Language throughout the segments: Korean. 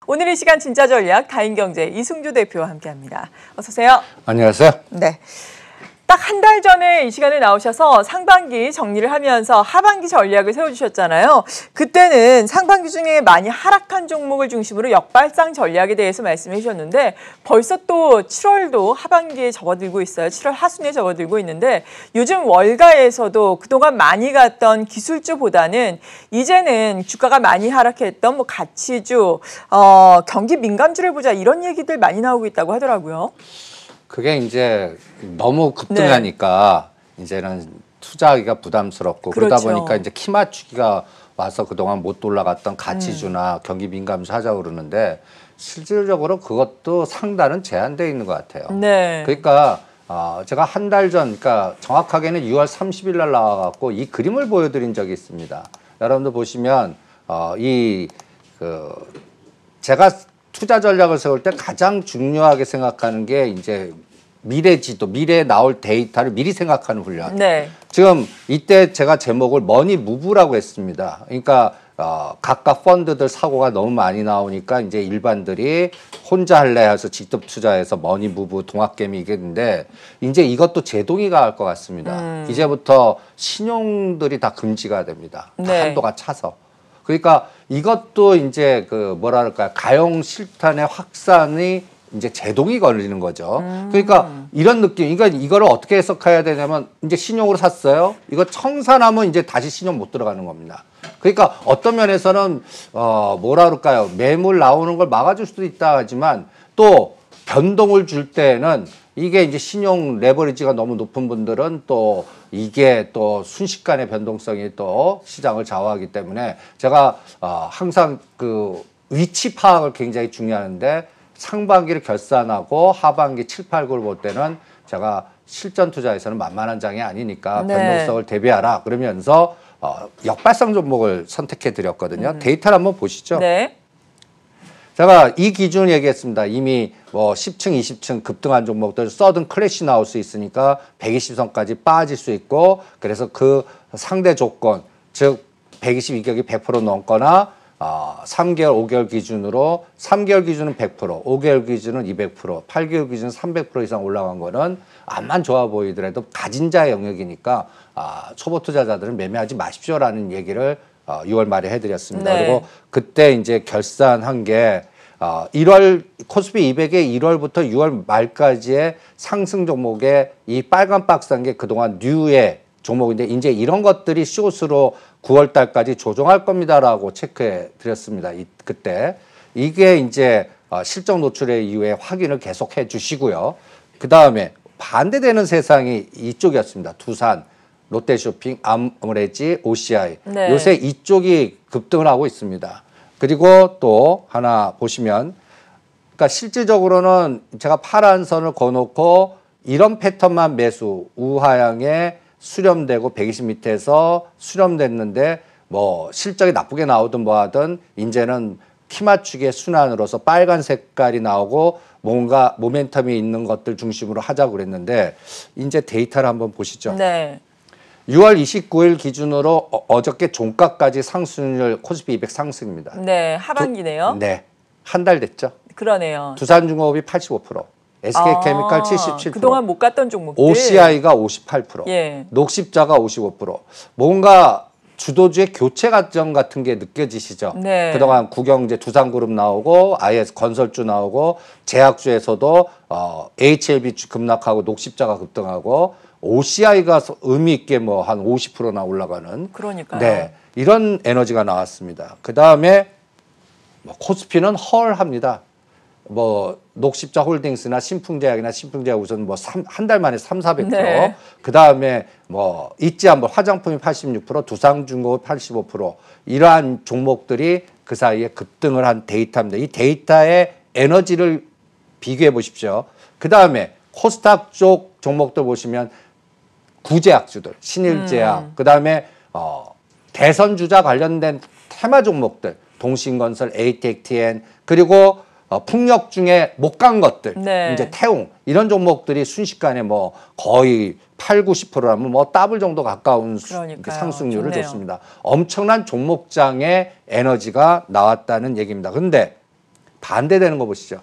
오늘 이 시간 진짜 전략 다인경제 이승주 대표와 함께합니다. 어서 오세요. 안녕하세요. 네. 딱 한 달 전에 이 시간에 나오셔서 상반기 정리를 하면서 하반기 전략을 세워주셨잖아요. 그때는 상반기 중에 많이 하락한 종목을 중심으로 역발상 전략에 대해서 말씀해 주셨는데 벌써 또 7월도 하반기에 접어들고 있어요. 7월 하순에 접어들고 있는데 요즘 월가에서도 그동안 많이 갔던 기술주보다는 이제는 주가가 많이 하락했던 뭐 가치주, 경기 민감주를 보자 이런 얘기들 많이 나오고 있다고 하더라고요. 그게 이제 너무 급등하니까 이제는 투자하기가 부담스럽고 그러다 보니까 이제 키 맞추기가 와서 그동안 못 올라갔던 가치주나 경기 민감주 하자고 그러는데 실질적으로 그것도 상단은 제한되어 있는 것 같아요. 네. 그러니까 제가 한 달 전, 그러니까 정확하게는 6월 30일 날 나와갖고 이 그림을 보여드린 적이 있습니다. 여러분들 보시면 제가 투자 전략을 세울 때 가장 중요하게 생각하는 게 이제 미래 지도, 미래에 나올 데이터를 미리 생각하는 훈련. 네. 지금 이때 제가 제목을 머니 무브라고 했습니다. 그러니까 각각 펀드들 사고가 너무 많이 나오니까 이제 일반들이 혼자 할래 해서 직접 투자해서 머니 무브 동학개미겠는데 이제 이것도 제동이가 할 것 같습니다. 이제부터 신용들이 다 금지가 됩니다. 다 네. 한도가 차서. 그러니까 이것도 이제 뭐랄까요, 가용 실탄의 확산이 이제 제동이 걸리는 거죠. 그러니까 이런 느낌, 그러니까 이거를 어떻게 해석해야 되냐면 이제 신용으로 샀어요. 이거 청산하면 이제 다시 신용 못 들어가는 겁니다. 그러니까 어떤 면에서는 뭐라 그럴까요, 매물 나오는 걸 막아줄 수도 있다 하지만 또 변동을 줄 때는 이게 이제 신용 레버리지가 너무 높은 분들은 또 이게 또 순식간의 변동성이 또 시장을 좌우하기 때문에 제가 항상 그 위치 파악을 굉장히 중요하는데 상반기를 결산하고 하반기 7, 8, 9를 볼 때는 제가 실전 투자에서는 만만한 장이 아니니까 변동성을 대비하라 그러면서 역발상 종목을 선택해 드렸거든요. 데이터를 한번 보시죠. 네. 제가 이 기준 얘기했습니다. 이미 뭐 10층, 20층 급등한 종목들 서든 클래시 나올 수 있으니까 120선까지 빠질 수 있고 그래서 그 상대 조건, 즉 122격이 100% 넘거나 3개월, 5개월 기준으로 3개월 기준은 100%, 5개월 기준은 200%, 8개월 기준은 300% 이상 올라간 거는 암만 좋아 보이더라도 가진 자의 영역이니까 초보 투자자들은 매매하지 마십시오라는 얘기를 6월 말에 해드렸습니다. 네. 그리고 그때 이제 결산한 게 1월 코스피 200의 1월부터 6월 말까지의 상승 종목의 이 빨간 박스한 게 그동안 뉴의 종목인데 이제 이런 것들이 숏으로 9월 달까지 조정할 겁니다라고 체크해 드렸습니다. 그때 이게 이제 실적 노출의 이후에 확인을 계속 해 주시고요. 그 다음에 반대되는 세상이 이쪽이었습니다. 두산, 롯데쇼핑, 아모레지, OCI. 네. 요새 이쪽이 급등을 하고 있습니다. 그리고 또 하나 보시면, 그러니까 실질적으로는 제가 파란 선을 그어놓고 이런 패턴만 매수, 우하향에 수렴되고 120 밑에서 수렴됐는데 뭐 실적이 나쁘게 나오든 뭐 하든 이제는 키 맞추기의 순환으로서 빨간 색깔이 나오고 뭔가 모멘텀이 있는 것들 중심으로 하자고 그랬는데 이제 데이터를 한번 보시죠. 네. 6월 29일 기준으로 어저께 종가까지 상승률 코스피 200 상승입니다. 네, 하반기네요. 네, 한 달 됐죠. 그러네요. 두산중공업이 85%, SK케미칼 77%, 그동안 못 갔던 종목들. OCI가 58%, 예. 녹십자가 55%. 뭔가 주도주의 교체 과정 같은 게 느껴지시죠? 네. 그동안 국영제 두산그룹 나오고 IS 건설주 나오고 제약주에서도 HLB 급락하고 녹십자가 급등하고 OCI가 의미 있게 뭐 한 50%나 올라가는. 그러니까요. 네, 이런 에너지가 나왔습니다. 그 다음에 뭐 코스피는 헐합니다. 뭐 녹십자 홀딩스나 신풍제약이나 신풍제약 우선 뭐 한 달 만에 300~400%. 네. 그 다음에 뭐 잊지 않을 화장품이 86%, 두산중공업 85%. 이러한 종목들이 그 사이에 급등을 한 데이터입니다. 이 데이터의 에너지를 비교해 보십시오. 그 다음에 코스닥 쪽 종목들 보시면 구제약주들, 신일제약, 그 다음에 대선 주자 관련된 테마 종목들, 동신건설, ATEC-TN, 그리고 풍력 중에 못 간 것들, 네. 이제 태웅 이런 종목들이 순식간에 뭐 거의 8~90%라면 뭐 더블 정도 가까운 상승률을 좋네요. 줬습니다. 엄청난 종목장의 에너지가 나왔다는 얘기입니다. 근데 반대되는 거 보시죠.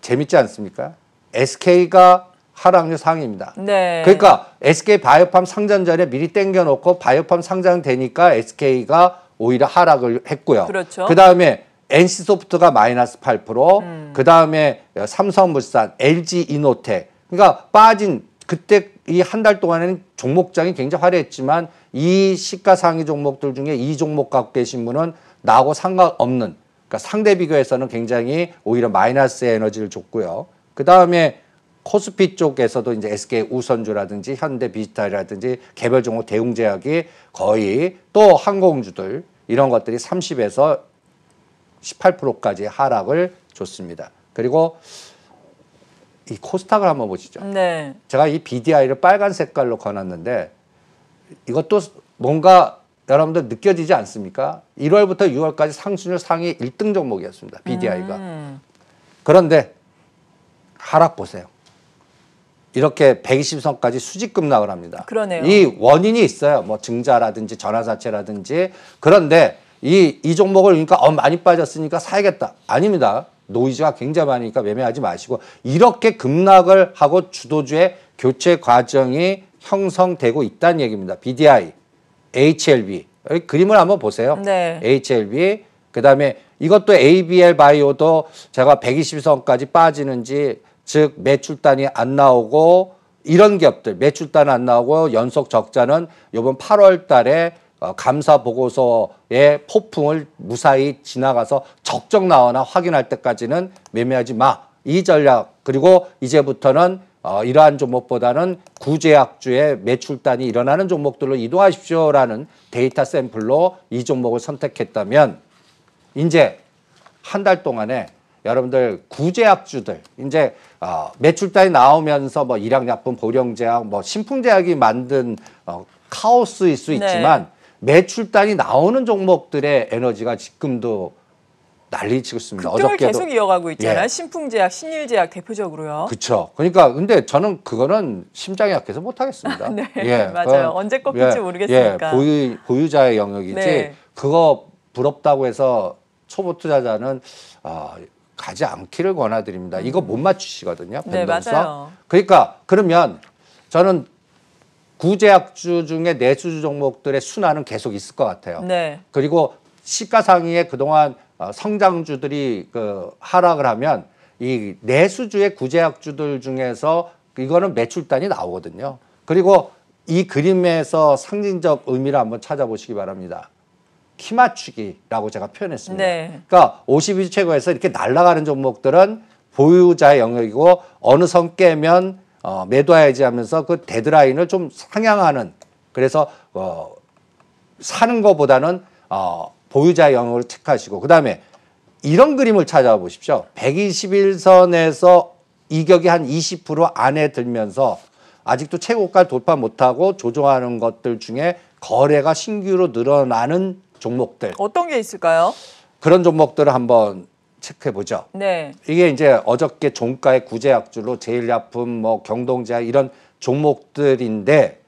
재밌지 않습니까? SK가 하락률 상위입니다. 네. 그러니까 SK 바이오팜 상장 전에 미리 땡겨놓고 바이오팜 상장되니까 SK가 오히려 하락을 했고요. 그렇죠. 그다음에 NC소프트가 마이너스 8%, 그다음에 삼성물산, LG이노텍. 그러니까 빠진 그때 이 한 달 동안에는 종목장이 굉장히 화려했지만 이 시가상위 종목들 중에 이 종목 갖고 계신 분은 나하고 상관없는, 그러니까 상대 비교에서는 굉장히 오히려 마이너스의 에너지를 줬고요. 그다음에 코스피 쪽에서도 이제 SK 우선주라든지 현대 비지털이라든지 개별 종목 대웅제약이 거의 또 항공주들 이런 것들이 30에서 18%까지 하락을 줬습니다. 그리고 이 코스닥을 한번 보시죠. 네. 제가 이 BDI를 빨간 색깔로 거놨는데 이것도 뭔가 여러분들 느껴지지 않습니까? 1월부터 6월까지 상승률 상위 1등 종목이었습니다. BDI가. 그런데 하락 보세요. 이렇게 120선까지 수직 급락을 합니다. 그러네요. 이 원인이 있어요. 뭐 증자라든지 전환사채라든지. 그런데 이 종목을 그러니까 많이 빠졌으니까 사야겠다. 아닙니다. 노이즈가 굉장히 많으니까 매매하지 마시고 이렇게 급락을 하고 주도주의 교체 과정이 형성되고 있다는 얘기입니다. BDI, HLB. 여기 그림을 한번 보세요. 네. HLB. 그다음에 이것도 ABL 바이오도 제가 120선까지 빠지는지 즉 매출단이 안 나오고 이런 기업들 매출단 안 나오고 연속 적자는 이번 8월 달에 감사 보고서의 폭풍을 무사히 지나가서 적정 나오나 확인할 때까지는 매매하지 마. 이 전략. 그리고 이제부터는 이러한 종목보다는 구제약주의 매출단이 일어나는 종목들로 이동하십시오라는 데이터 샘플로 이 종목을 선택했다면 이제 한 달 동안에 여러분들 구제약주들 이제 매출단이 나오면서 뭐 일양약품, 보령제약, 뭐 신풍제약이 만든 카오스일 수 있지만 네. 매출단이 나오는 종목들의 에너지가 지금도 난리치고 있습니다. 급등을 계속 이어가고 있잖아요. 예. 신풍제약, 신일제약 대표적으로요. 그렇죠. 그러니까 근데 저는 그거는 심장이 약해서 못 하겠습니다. 네, 예. 맞아요. 언제 꺾일지 모르겠으니까. 보유자의 영역이지 네. 그거 부럽다고 해서 초보 투자자는 가지 않기를 권해드립니다. 이거 못 맞추시거든요. 변동성. 네, 맞아요. 그러니까 그러면 저는 구제약주 중에 내수주 종목들의 순환은 계속 있을 것 같아요. 네. 그리고 시가상위에 그동안 성장주들이 하락을 하면 이 내수주의 구제약주들 중에서 이거는 매출단이 나오거든요. 그리고 이 그림에서 상징적 의미를 한번 찾아보시기 바랍니다. 키 맞추기라고 제가 표현했습니다. 네. 그러니까 52주 최고에서 이렇게 날아가는 종목들은 보유자의 영역이고 어느 선 깨면 매도해야지 하면서 그 데드라인을 좀 상향하는 그래서 사는 것보다는 보유자의 영역을 체크하시고 그다음에 이런 그림을 찾아보십시오. 121선에서 이격이 한 20% 안에 들면서 아직도 최고가를 돌파 못하고 조정하는 것들 중에 거래가 신규로 늘어나는 종목들. 어떤 게 있을까요? 그런 종목들을 한번 체크해 보죠. 네. 이게 이제 어저께 종가의 구제약주로 제일약품, 뭐 경동제약 이런 종목들인데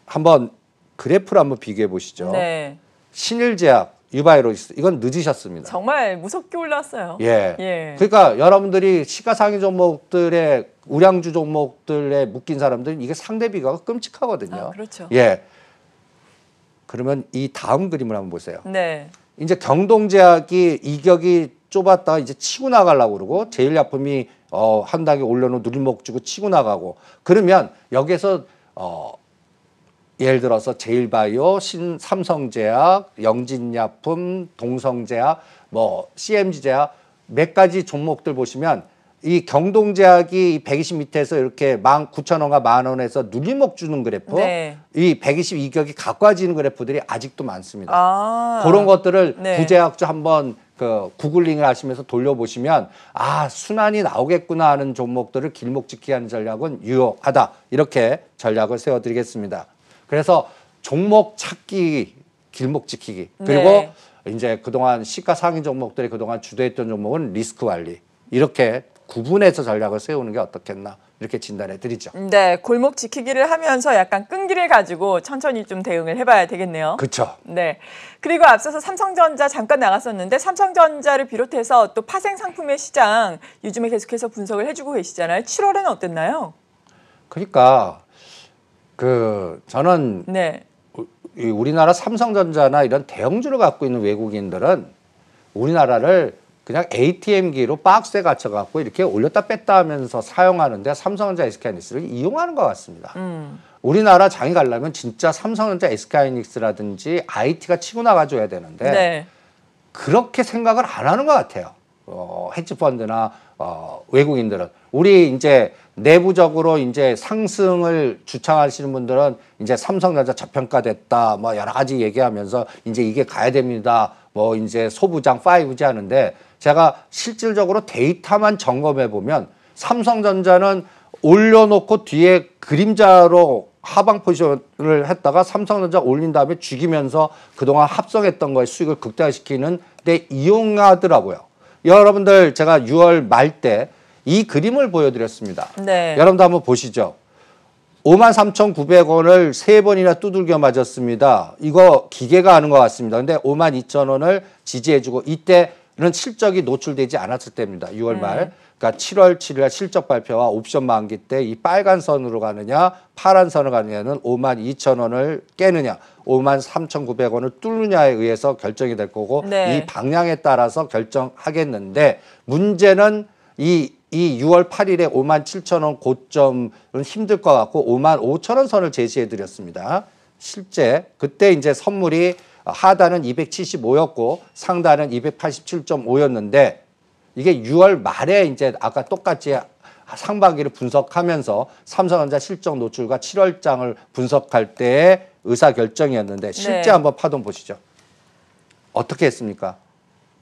한번 그래프를 한번 비교해 보시죠. 네. 신일제약, 유바이로이스 이건 늦으셨습니다. 정말 무섭게 올랐어요. 예. 예. 그러니까 여러분들이 시가상위 종목들의 우량주 종목들에 묶인 사람들은 이게 상대 비교가 끔찍하거든요. 그렇죠. 예. 그러면 이 다음 그림을 한번 보세요. 네. 이제 경동제약이 이격이 좁았다가 이제 치고 나가려고 그러고 제일약품이 한 단계 올려놓은 누림목 주고 치고 나가고 그러면 여기서 예를 들어서 제일바이오, 삼성제약, 영진약품, 동성제약, 뭐 CMG제약 몇 가지 종목들 보시면 이 경동제약이 120 밑에서 이렇게 19,000원과 10,000원에서 누림목 주는 그래프, 네. 이 122격이 가까워지는 그래프들이 아직도 많습니다. 그런 그런 것들을 네. 구제약주 한번 구글링을 하시면서 돌려보시면 순환이 나오겠구나 하는 종목들을 길목지키기 하는 전략은 유효하다. 이렇게 전략을 세워드리겠습니다. 그래서 종목 찾기, 길목 지키기. 그리고 네. 이제 그동안 시가 상위 종목들이 그동안 주도했던 종목은 리스크 관리. 이렇게 구분해서 전략을 세우는 게 어떻겠나 이렇게 진단해 드리죠. 네, 골목 지키기를 하면서 약간 끈기를 가지고 천천히 좀 대응을 해봐야 되겠네요. 그렇죠. 네. 그리고 앞서서 삼성전자 잠깐 나갔었는데 삼성전자를 비롯해서 또 파생 상품의 시장 요즘에 계속해서 분석을 해주고 계시잖아요. 7월에는 어땠나요? 그러니까 저는 네. 우리나라 삼성전자나 이런 대형주를 갖고 있는 외국인들은 우리나라를 그냥 ATM기로 박스에 갇혀갖고 이렇게 올렸다 뺐다 하면서 사용하는데 삼성전자, SK하이닉스를 이용하는 것 같습니다. 우리나라 장이 가려면 진짜 삼성전자, SK하이닉스라든지 IT가 치고 나가줘야 되는데 네. 그렇게 생각을 안 하는 것 같아요. 헤지펀드나 외국인들은. 우리 이제 내부적으로 이제 상승을 주창하시는 분들은 이제 삼성전자 저평가됐다, 뭐 여러 가지 얘기하면서 이제 이게 가야 됩니다. 뭐 이제 소부장 5G 하는데 제가 실질적으로 데이터만 점검해 보면 삼성전자는 올려놓고 뒤에 그림자로 하방 포지션을 했다가 삼성전자 올린 다음에 죽이면서 그동안 합성했던 거에 수익을 극대화시키는 데 이용하더라고요. 여러분들 제가 6월 말 때 이 그림을 보여드렸습니다. 네. 여러분도 한번 보시죠. 53,900원을 3번이나 두들겨 맞았습니다. 이거 기계가 하는 것 같습니다. 근데 52,000원을 지지해주고 이때는 실적이 노출되지 않았을 때입니다. 6월 말. 그러니까 7월 7일 실적 발표와 옵션 만기 때 이 빨간 선으로 가느냐 파란 선으로 가느냐는 52,000원을 깨느냐 53,900원을 뚫느냐에 의해서 결정이 될 거고 네. 이 방향에 따라서 결정하겠는데 문제는 이 6월 8일에 57,000원 고점은 힘들 것 같고 55,000원 선을 제시해 드렸습니다. 실제 그때 이제 선물이 하단은 275였고 상단은 287.5였는데 이게 6월 말에 이제 아까 똑같이 상반기를 분석하면서 삼성전자 실적 노출과 7월장을 분석할 때의 의사결정이었는데 실제 네. 한번 파동 보시죠. 어떻게 했습니까?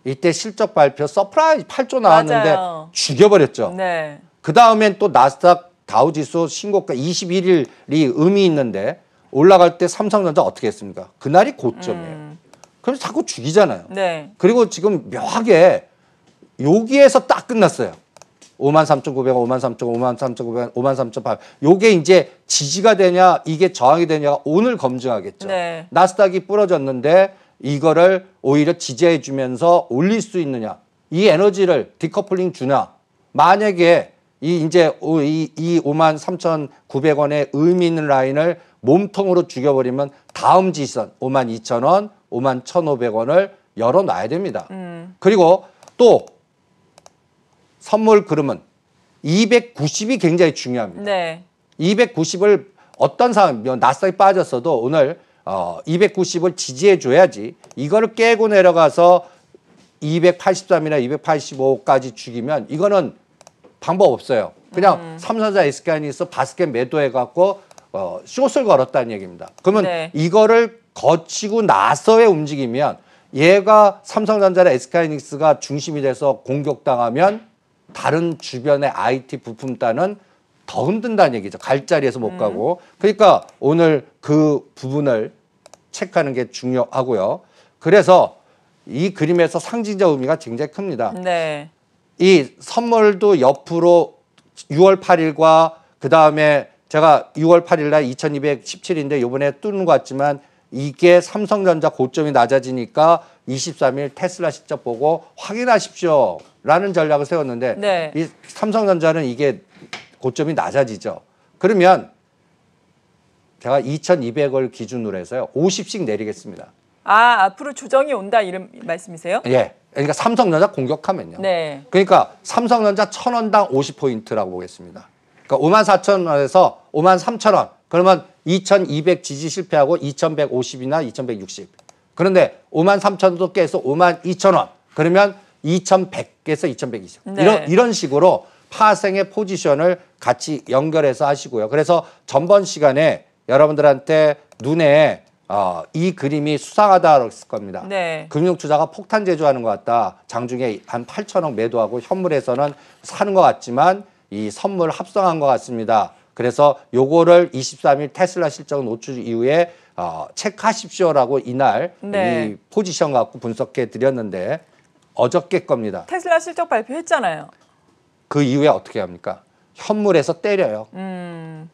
이때 실적 발표 서프라이즈 8조 나왔는데 맞아요. 죽여버렸죠. 네. 그 다음엔 또 나스닥 다우지수 신고가 21일이 의미 있는데 올라갈 때 삼성전자 어떻게 했습니까? 그날이 고점이에요. 그래서 자꾸 죽이잖아요. 네. 그리고 지금 묘하게 여기에서 딱 끝났어요. 53,900원, 53,900원, 53,900원, 53,800원. 요게 이제 지지가 되냐, 이게 저항이 되냐가 오늘 검증하겠죠. 네. 나스닥이 부러졌는데 이거를 오히려 지지해 주면서 올릴 수 있느냐. 이 에너지를 디커플링 주냐. 만약에 이 53,900원의 의미 있는 라인을 몸통으로 죽여버리면 다음 지선 52,000원, 51,500원을 열어놔야 됩니다. 그리고 또 선물 그림은 290이 굉장히 중요합니다. 네. 290을 어떤 상황, 나스닥이 빠졌어도 오늘 290을 지지해 줘야지 이거를 깨고 내려가서 283이나 285까지 죽이면 이거는 방법 없어요. 그냥 삼성전자, SK하이닉스 바스켓 매도해갖고 숏을 걸었다는 얘기입니다. 그러면 네. 이거를 거치고 나서의 움직이면 얘가 삼성전자나 SK하이닉스가 중심이 돼서 공격당하면 다른 주변의 IT 부품단은 더 흔든다는 얘기죠. 갈 자리에서 못 가고. 그러니까 오늘 그 부분을 체크하는 게 중요하고요. 그래서 이 그림에서 상징적 의미가 굉장히 큽니다. 네. 이 선물도 옆으로 6월 8일과 그 다음에 제가 6월 8일 날 2217인데 요번에 뚫는 것 같지만 이게 삼성전자 고점이 낮아지니까 23일 테슬라 실적 보고 확인하십시오 라는 전략을 세웠는데 네. 이 삼성전자는 이게 고점이 낮아지죠. 그러면 제가 2200을 기준으로 해서요. 50씩 내리겠습니다. 아, 앞으로 조정이 온다 이런 말씀이세요? 예. 그러니까 삼성전자 공격하면요. 네. 그러니까 삼성전자 1,000원당 50포인트라고 보겠습니다. 그러니까 54,000원에서 53,000원. 그러면 2,200 지지 실패하고 2,150이나 2,160. 그런데 53,000원도 깨서 52,000원. 그러면 2,100에서 2,120. 네. 이런 식으로 파생의 포지션을 같이 연결해서 하시고요. 그래서 전번 시간에 여러분들한테 눈에 이 그림이 수상하다고 했을 겁니다. 네. 금융투자가 폭탄 제조하는 것 같다. 장중에 한 8천억 매도하고 현물에서는 사는 것 같지만 이 선물 합성한 것 같습니다. 그래서 요거를 23일 테슬라 실적 노출 이후에 체크하십시오라고 이날 네. 이 포지션 갖고 분석해 드렸는데 어저께 겁니다. 테슬라 실적 발표했잖아요. 그 이후에 어떻게 합니까? 현물에서 때려요.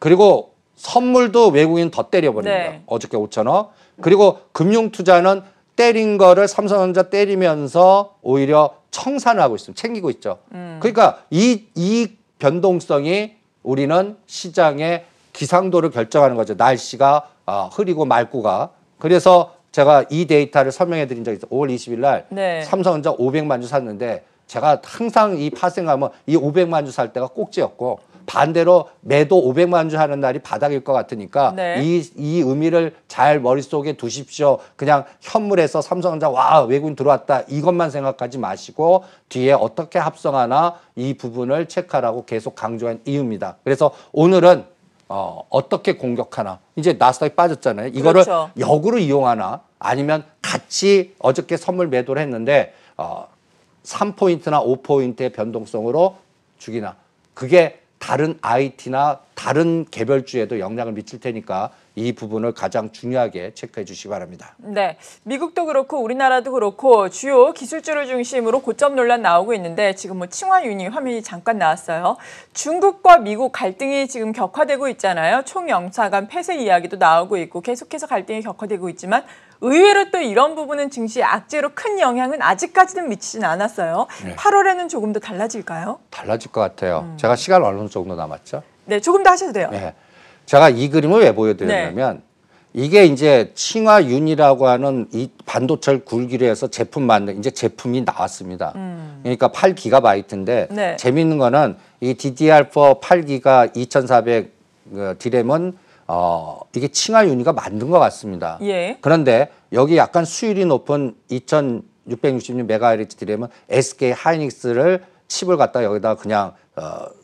그리고 선물도 외국인 더 때려버립니다. 네. 어저께 5천억. 그리고 금융투자는 때린 거를 삼성전자 때리면서 오히려 청산을 하고 있습니다. 챙기고 있죠. 그러니까 이 변동성이 우리는 시장의 기상도를 결정하는 거죠. 날씨가 흐리고 맑고가. 그래서 제가 이 데이터를 설명해 드린 적이 있어요. 5월 20일 날 네. 삼성전자 500만 주 샀는데 제가 항상 이 파생하면 이 500만 주 살 때가 꼭지였고 반대로 매도 500만 주 하는 날이 바닥일 것 같으니까 네. 이 의미를 잘 머릿속에 두십시오. 그냥 현물에서 삼성전자 와 외국인 들어왔다 이것만 생각하지 마시고 뒤에 어떻게 합성하나 이 부분을 체크하라고 계속 강조한 이유입니다. 그래서 오늘은 어떻게 공격하나 이제 나스닥이 빠졌잖아요. 이거를 그렇죠. 역으로 이용하나 아니면 같이 어저께 선물 매도를 했는데 3포인트나 5포인트의 변동성으로 죽이나 그게 다른 IT나 다른 개별주에도 영향을 미칠 테니까 이 부분을 가장 중요하게 체크해 주시기 바랍니다. 네, 미국도 그렇고 우리나라도 그렇고 주요 기술주를 중심으로 고점 논란 나오고 있는데 지금 뭐 칭화윤이 화면이 잠깐 나왔어요. 중국과 미국 갈등이 지금 격화되고 있잖아요. 총영사관 폐쇄 이야기도 나오고 있고 계속해서 갈등이 격화되고 있지만 의외로 또 이런 부분은 증시에 악재로 큰 영향은 아직까지는 미치진 않았어요. 네. 8월에는 조금 더 달라질까요? 달라질 것 같아요. 제가 시간 어느 정도 남았죠? 네, 조금 더 하셔도 돼요. 네. 제가 이 그림을 왜 보여드렸냐면 이게 이제 칭화윤이라고 하는 이 반도체를 굴기로 해서 제품 만든 이제 제품이 나왔습니다. 그러니까 8기가바이트인데 네. 재미있는 거는 이 DDR4 8기가 2400 디램은 이게 칭화윤이가 만든 것 같습니다. 예. 그런데 여기 약간 수율이 높은 2666MHz 디램은 SK 하이닉스를 칩을 갖다 여기다 그냥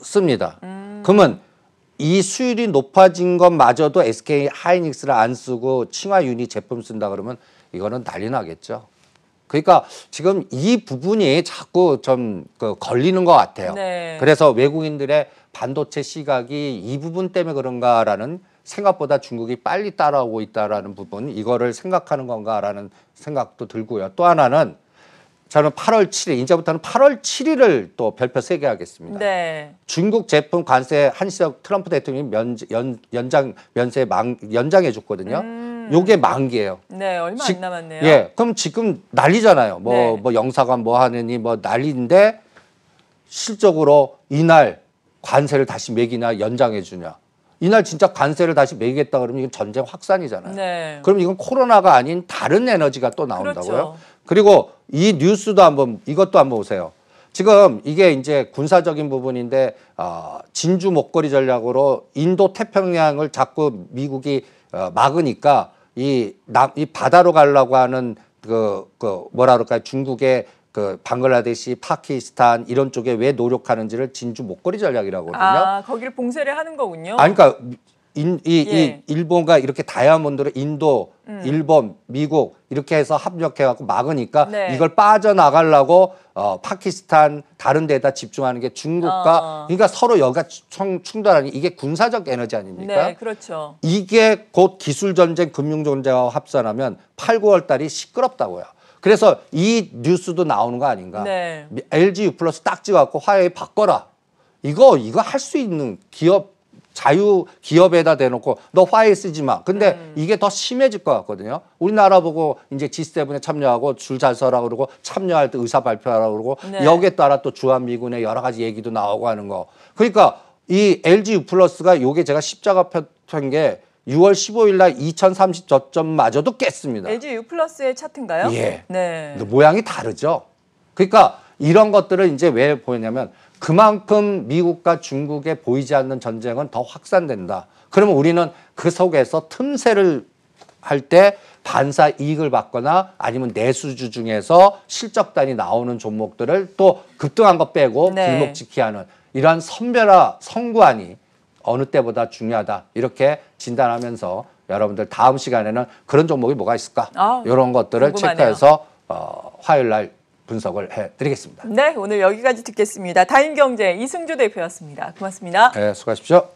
씁니다. 그러면 이 수율이 높아진 것마저도 SK 하이닉스를 안 쓰고 칭화윤이 제품 쓴다 그러면 이거는 난리 나겠죠. 그러니까 지금 이 부분이 자꾸 좀 걸리는 것 같아요. 네. 그래서 외국인들의 반도체 시각이 이 부분 때문에 그런가라는 생각보다 중국이 빨리 따라오고 있다라는 부분 이거를 생각하는 건가라는 생각도 들고요. 또 하나는 저는 8월 7일, 이제부터는 8월 7일을 또 별표 3개 하겠습니다. 네. 중국 제품 관세 한시적 트럼프 대통령이 연장해 줬거든요. 요게 만기예요. 네, 얼마 안 남았네요. 예, 그럼 지금 난리잖아요. 네. 뭐 영사관 뭐 하느니 뭐 난리인데 실적으로 이날 관세를 다시 매기나 연장해 주냐. 이날 진짜 관세를 다시 매기겠다 그러면 이건 전쟁 확산이잖아요. 네. 그럼 이건 코로나가 아닌 다른 에너지가 또 나온다고요. 그렇죠. 그리고 이 뉴스도 한번 이것도 한번 보세요. 지금 이게 이제 군사적인 부분인데 진주 목걸이 전략으로 인도 태평양을 자꾸 미국이 막으니까 이 바다로 가려고 하는 뭐라 그럴까요? 중국의 방글라데시, 파키스탄 이런 쪽에 왜 노력하는지를 진주 목걸이 전략이라고 하거든요. 아, 거기를 봉쇄를 하는 거군요. 아니, 그러니까 예. 일본과 이렇게 다이아몬드를 인도, 일본, 미국 이렇게 해서 합력해갖고 막으니까 네. 이걸 빠져나가려고 파키스탄 다른 데다 집중하는 게 중국과 그러니까 서로 여기가 충돌하는 이게 군사적 에너지 아닙니까? 네, 그렇죠. 이게 곧 기술 전쟁, 금융 전쟁하고 합산하면 8, 9월 달이 시끄럽다고요. 그래서 이 뉴스도 나오는 거 아닌가? 네. LG U 플러스 딱 찍어갖고 화웨이 바꿔라. 이거 할 수 있는 자유 기업에다 대놓고 너 화웨이 쓰지 마. 근데 이게 더 심해질 것 같거든요. 우리나라 보고 이제 G7에 참여하고 줄 잘 서라 그러고 참여할 때 의사 발표하라 그러고 네. 여기에 따라 또 주한미군의 여러 가지 얘기도 나오고 하는 거. 그러니까 이 LG U 플러스가 요게 제가 십자가 편 게 6월 15일 날 2030 저점마저도 깼습니다. LG U 플러스의 차트인가요? 예. 네. 모양이 다르죠. 그러니까 이런 것들을 이제 왜 보이냐면 그만큼 미국과 중국에 보이지 않는 전쟁은 더 확산된다. 그러면 우리는 그 속에서 틈새를 할 때 반사 이익을 받거나 아니면 내수주 중에서 실적단이 나오는 종목들을 또 급등한 거 빼고 네. 불목지키 하는 이러한 선별화 선구안이 어느 때보다 중요하다. 이렇게 진단하면서 여러분들 다음 시간에는 그런 종목이 뭐가 있을까? 이런 것들을 궁금하네요. 체크해서 화요일 날 분석을 해드리겠습니다. 네, 오늘 여기까지 듣겠습니다. 다인경제 이승조 대표였습니다. 고맙습니다. 네, 수고하십시오.